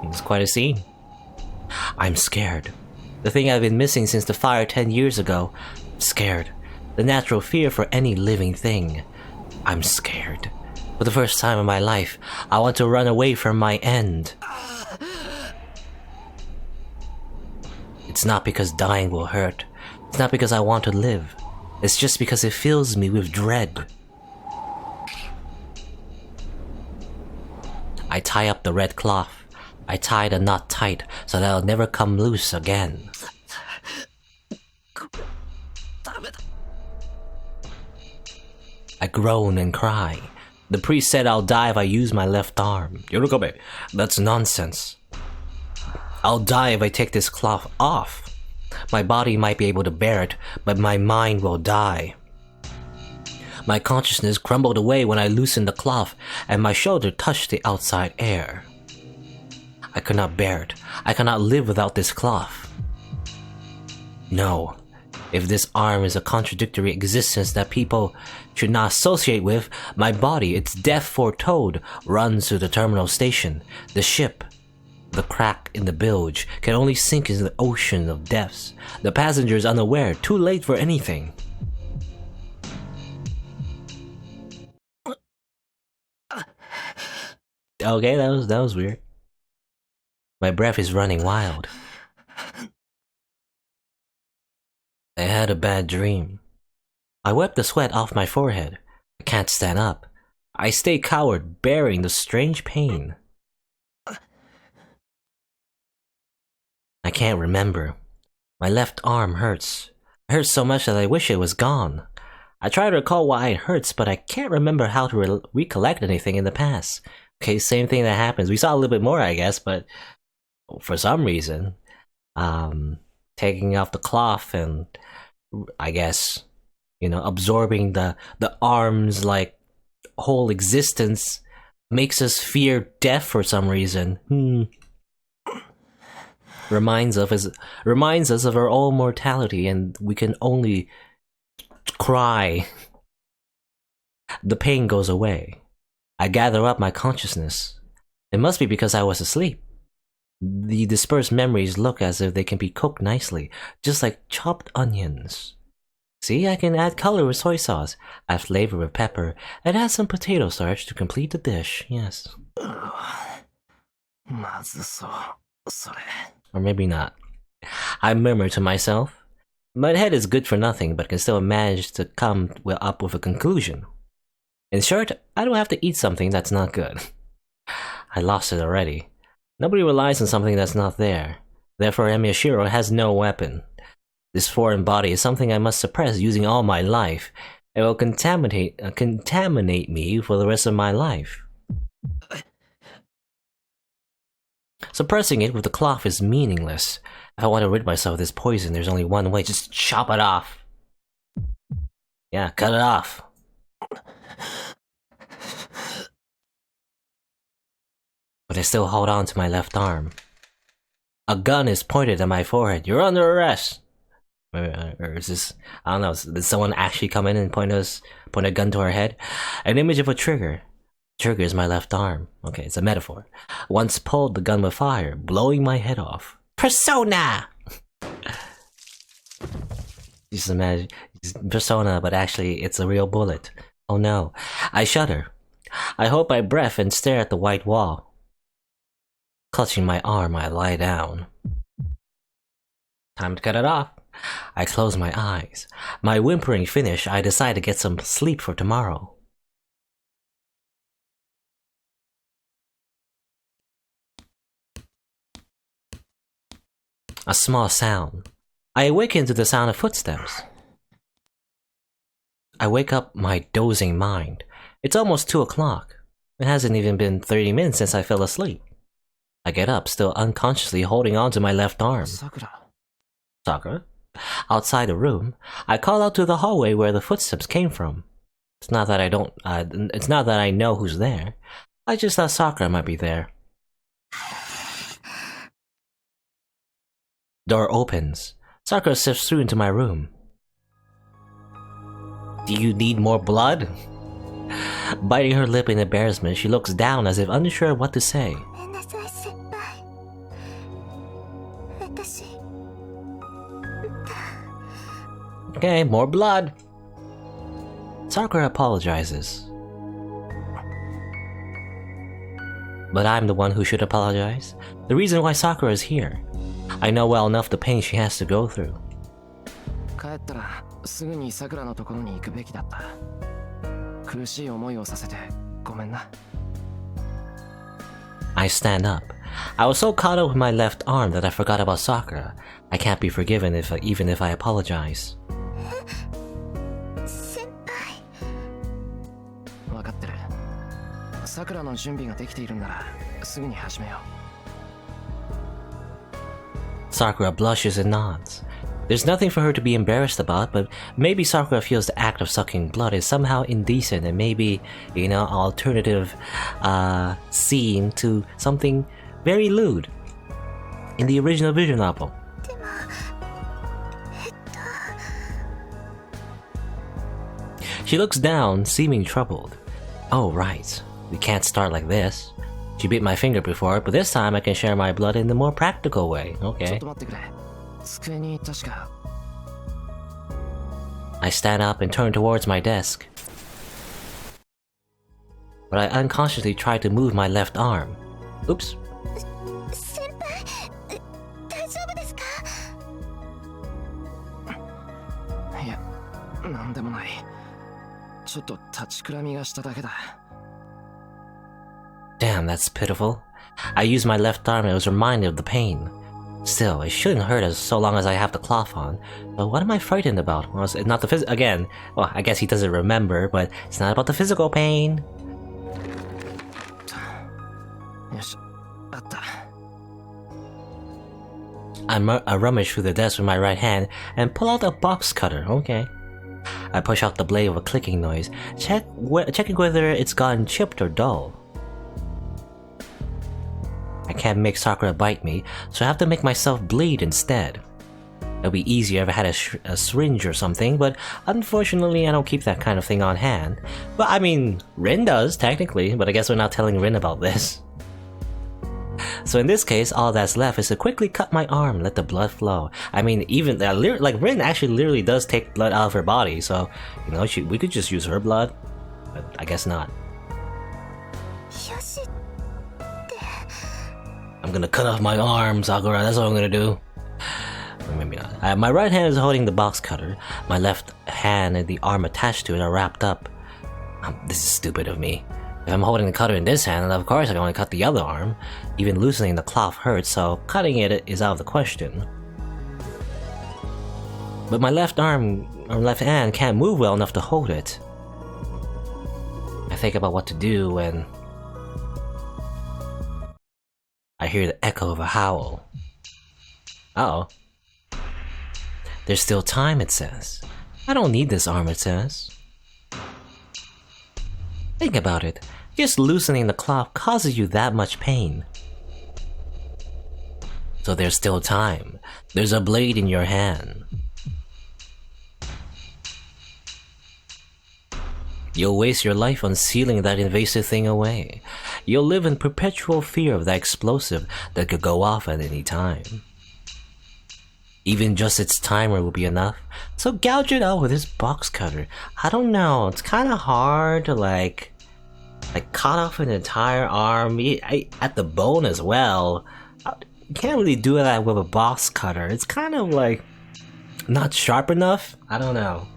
S1: It's quite a scene. I'm scared. The thing I've been missing since the fire 10 years ago. Scared. The natural fear for any living thing. I'm scared. For the first time in my life, I want to run away from my end. It's not because dying will hurt. It's not because I want to live. It's just because it fills me with dread. I tie up the red cloth. I tie the knot tight so that it'll never come loose again. I groan and cry. The priest said I'll die if I use my left arm. Yorikobe, that's nonsense. I'll die if I take this cloth off. My body might be able to bear it, but my mind will die. My consciousness crumbled away when I loosened the cloth, and my shoulder touched the outside air. I could not bear it. I cannot live without this cloth. No. If this arm is a contradictory existence that people should not associate with, my body, its death foretold, runs to the terminal station. The ship, the crack in the bilge, can only sink into the ocean of deaths. The passengers unaware, too late for anything. Okay, that was weird. My breath is running wild. I had a bad dream. I wiped the sweat off my forehead. I can't stand up. I stay cowered, bearing the strange pain. I can't remember. My left arm hurts. It hurts so much that I wish it was gone. I try to recall why it hurts, but I can't remember how to recollect anything in the past. Okay, same thing that happens. We saw a little bit more, I guess, but for some reason, taking off the cloth and I guess, absorbing the arm's like whole existence makes us fear death for some reason. Reminds us of our own mortality, and we can only cry. The pain goes away. I gather up my consciousness. It must be because I was asleep. The dispersed memories look as if they can be cooked nicely, just like chopped onions. See, I can add color with soy sauce, add flavor with pepper, and add some potato starch to complete the dish, yes. Or maybe not. I murmur to myself. My head is good for nothing, but can still manage to come up with a conclusion. In short, I don't have to eat something that's not good. I lost it already. Nobody relies on something that's not there. Therefore, Emiyashiro has no weapon. This foreign body is something I must suppress using all my life. It will contaminate me for the rest of my life. Suppressing it with the cloth is meaningless. If I want to rid myself of this poison, there's only one way. Just chop it off. Yeah, cut it off. But I still hold on to my left arm. A gun is pointed at my forehead. You're under arrest. Or is this... I don't know. Did someone actually come in and point a gun to our head? An image of a trigger. Trigger is my left arm. Okay, it's a metaphor. Once pulled, the gun would fire, blowing my head off. Persona! Just imagine... Persona, but actually it's a real bullet. Oh no. I shudder. I hold my breath and stare at the white wall. Clutching my arm, I lie down. Time to cut it off. I close my eyes. My whimpering finish, I decide to get some sleep for tomorrow. A small sound. I awaken to the sound of footsteps. I wake up my dozing mind. It's almost 2 o'clock. It hasn't even been 30 minutes since I fell asleep. I get up, still unconsciously holding on to my left arm. Sakura? Outside the room, I call out to the hallway where the footsteps came from. It's not that I know who's there. I just thought Sakura might be there. Door opens. Sakura sifts through into my room. Do you need more blood? Biting her lip in embarrassment, she looks down as if unsure what to say. Okay, more blood. Sakura apologizes. But I'm the one who should apologize. The reason why Sakura is here. I know well enough the pain she has to go through. I stand up. I was so caught up with my left arm that I forgot about Sakura. I can't be forgiven even if I apologize. Sakura blushes and nods. There's nothing for her to be embarrassed about, but maybe Sakura feels the act of sucking blood is somehow indecent and maybe, an alternative scene to something very lewd in the original visual novel. She looks down, seeming troubled. Oh, right. We can't start like this. She bit my finger before, but this time I can share my blood in the more practical way. Okay. I stand up and turn towards my desk. But I unconsciously try to move my left arm. Oops. Damn, that's pitiful. I used my left arm and I was reminded of the pain. Still, it shouldn't hurt us so long as I have the cloth on. But what am I frightened about? Well, it's not the again, well, I guess he doesn't remember, but it's not about the physical pain. I rummage through the desk with my right hand and pull out a box cutter. Okay. I push out the blade with a clicking noise, checking whether it's gotten chipped or dull. I can't make Sakura bite me, so I have to make myself bleed instead. It'll be easier if I had a syringe or something, but unfortunately I don't keep that kind of thing on hand. But I mean, Rin does, technically, but I guess we're not telling Rin about this. So in this case, all that's left is to quickly cut my arm and let the blood flow. I mean, even like Rin actually literally does take blood out of her body, so you know we could just use her blood, but I guess not. I'm gonna cut off my arm, Sakura. That's what I'm gonna do. Maybe not. My right hand is holding the box cutter. My left hand and the arm attached to it are wrapped up. This is stupid of me. If I'm holding the cutter in this hand, then of course I can only cut the other arm. Even loosening the cloth hurts, so cutting it is out of the question. But my left arm or left hand can't move well enough to hold it. I think about what to do when I hear the echo of a howl. Uh-oh. There's still time, it says. I don't need this arm, it says. Think about it. Just loosening the cloth causes you that much pain. So there's still time. There's a blade in your hand. You'll waste your life on sealing that invasive thing away. You'll live in perpetual fear of that explosive that could go off at any time. Even just its timer will be enough, so gouge it out with this box cutter. I don't know, it's kinda hard to like cut off an entire arm, at the bone as well. You can't really do that with a box cutter. It's kind of like not sharp enough. I don't know.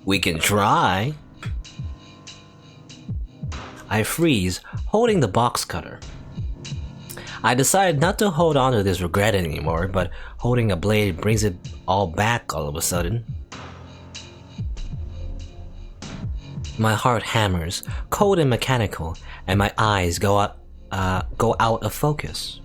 S1: We can try. I freeze, holding the box cutter. I decide not to hold on to this regret anymore, but holding a blade brings it all back all of a sudden. My heart hammers, cold and mechanical, and my eyes go out of focus.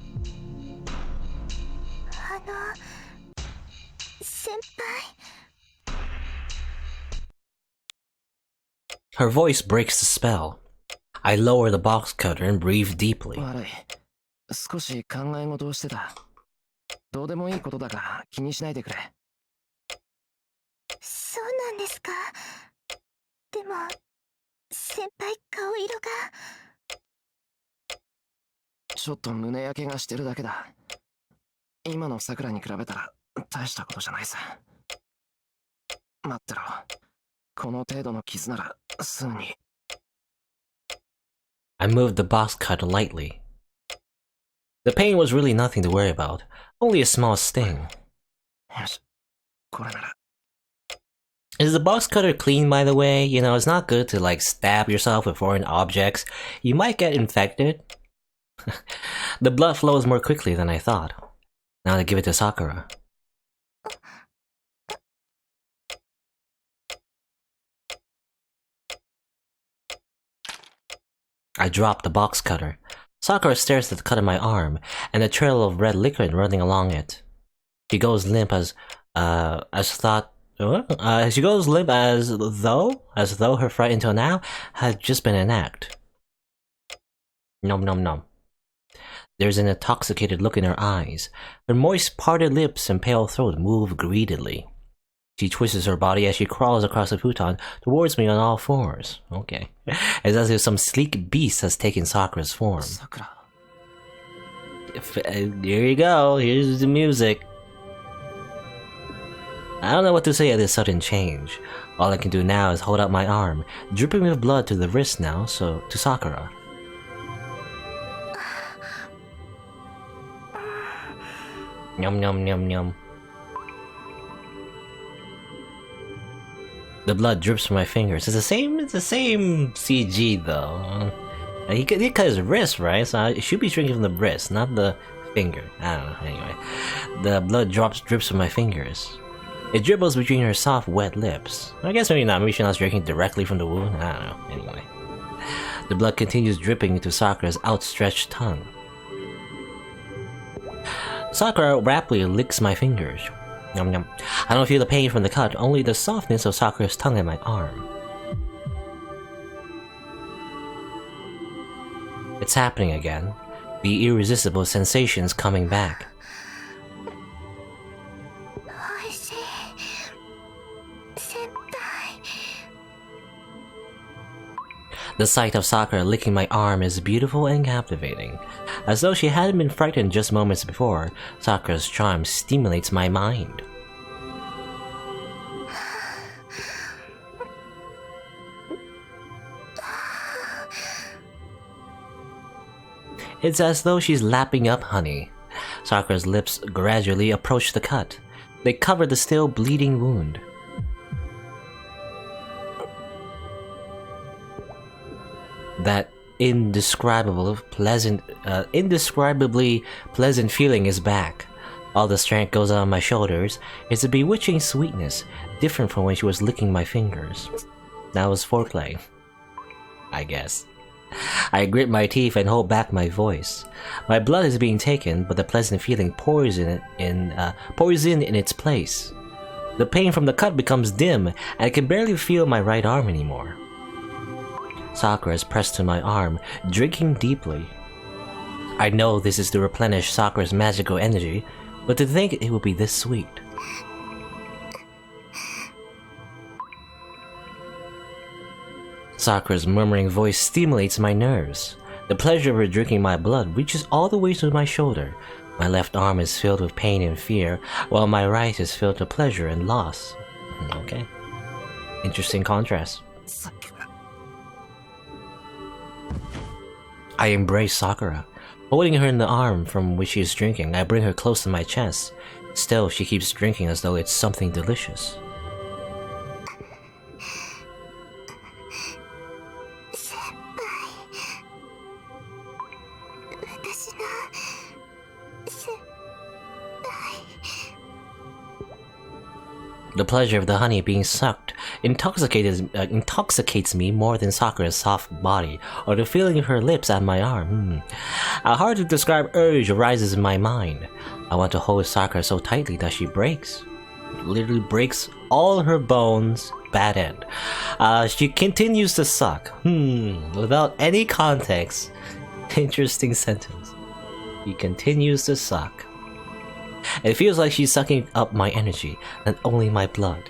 S1: Her voice breaks the spell. I lower the box cutter and breathe deeply.
S3: 少し考え事をしてた。どうでもいいことだから気にしないでくれ。
S4: そうなんですか。でも先輩顔色が。
S3: ちょっと胸焼けがしてるだけだ。今の桜に比べたら大したことじゃないさ。待ってろ。この程度の傷ならすぐに。
S1: I moved the box cutter lightly. The pain was really nothing to worry about, only a small sting.
S3: よし、これなら。
S1: Is the box cutter clean, by the way? You know, it's not good to like stab yourself with foreign objects. You might get infected. The blood flows more quickly than I thought. Now to give it to Sakura. I drop the box cutter. Sakura stares at the cut of my arm and the trail of red liquid running along it. She goes limp as though her fright until now had just been an act. Nom nom nom. There's an intoxicated look in her eyes. Her moist, parted lips and pale throat move greedily. She twists her body as she crawls across the futon towards me on all fours. Okay. It's as if some sleek beast has taken Sakura's form.
S3: Sakura.
S1: Here you go. Here's the music. I don't know what to say at this sudden change. All I can do now is hold out my arm, dripping with blood to the wrist now, so to Sakura. Yum yum yum yum. The blood drips from my fingers. It's the same CG though. He cut his wrist, right? So it should be drinking from the wrist, not the finger. I don't know. Anyway, the blood drips from my fingers. It dribbles between her soft, wet lips. I guess maybe not. Maybe she's not drinking directly from the wound. I don't know. Anyway, the blood continues dripping into Sakura's outstretched tongue. Sakura rapidly licks my fingers. Yum yum. I don't feel the pain from the cut, only the softness of Sakura's tongue in my arm. It's happening again. The irresistible sensations coming back. The sight of Sakura licking my arm is beautiful and captivating. As though she hadn't been frightened just moments before, Sakura's charm stimulates my mind. It's as though she's lapping up honey. Sakura's lips gradually approach the cut. They cover the still bleeding wound. That indescribably pleasant feeling is back. All the strength goes on my shoulders. It's a bewitching sweetness, different from when she was licking my fingers. That was foreplay, I guess. I grit my teeth and hold back my voice. My blood is being taken, but the pleasant feeling pours in its place. The pain from the cut becomes dim, and I can barely feel my right arm anymore. Sakura is pressed to my arm, drinking deeply. I know this is to replenish Sakura's magical energy, but to think it would be this sweet. Sakura's murmuring voice stimulates my nerves. The pleasure of her drinking my blood reaches all the way to my shoulder. My left arm is filled with pain and fear, while my right is filled with pleasure and loss. Okay. Interesting contrast. I embrace Sakura. Holding her in the arm from which she is drinking, I bring her close to my chest. Still, she keeps drinking as though it's something delicious. The pleasure of the honey being sucked intoxicates me more than Sakura's soft body or the feeling of her lips on my arm. A hard to describe urge arises in my mind. I want to hold Sakura so tightly that she breaks. Literally breaks all her bones. Bad end. She continues to suck. Without any context. Interesting sentence. She continues to suck. It feels like she's sucking up my energy, not only my blood.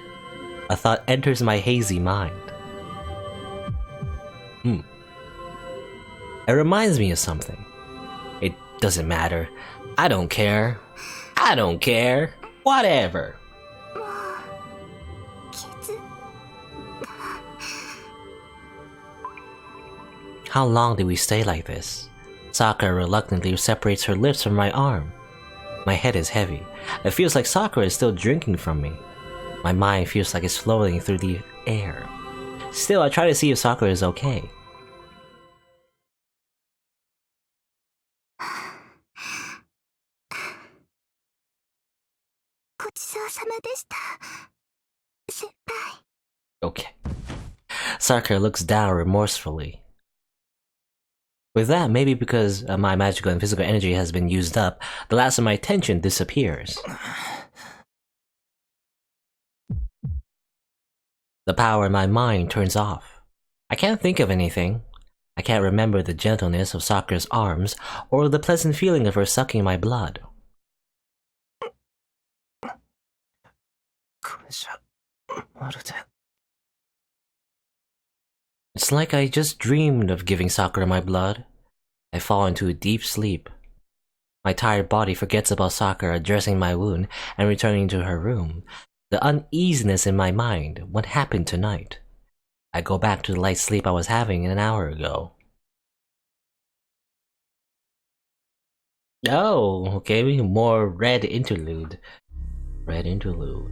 S1: A thought enters my hazy mind. It reminds me of something. It doesn't matter. I don't care. I don't care. Whatever. How long did we stay like this? Sakura reluctantly separates her lips from my arm. My head is heavy. It feels like Sakura is still drinking from me. My mind feels like it's floating through the air. Still, I try to see if Sakura is okay. Okay. Sakura looks down remorsefully. With that, maybe because my magical and physical energy has been used up, the last of my tension disappears. The power in my mind turns off. I can't think of anything. I can't remember the gentleness of Sakura's arms or the pleasant feeling of her sucking my blood. It's like I just dreamed of giving Sakura my blood. I fall into a deep sleep. My tired body forgets about Sakura dressing my wound and returning to her room. The uneasiness in my mind, what happened tonight? I go back to the light sleep I was having an hour ago. Oh, okay, more red interlude. Red interlude.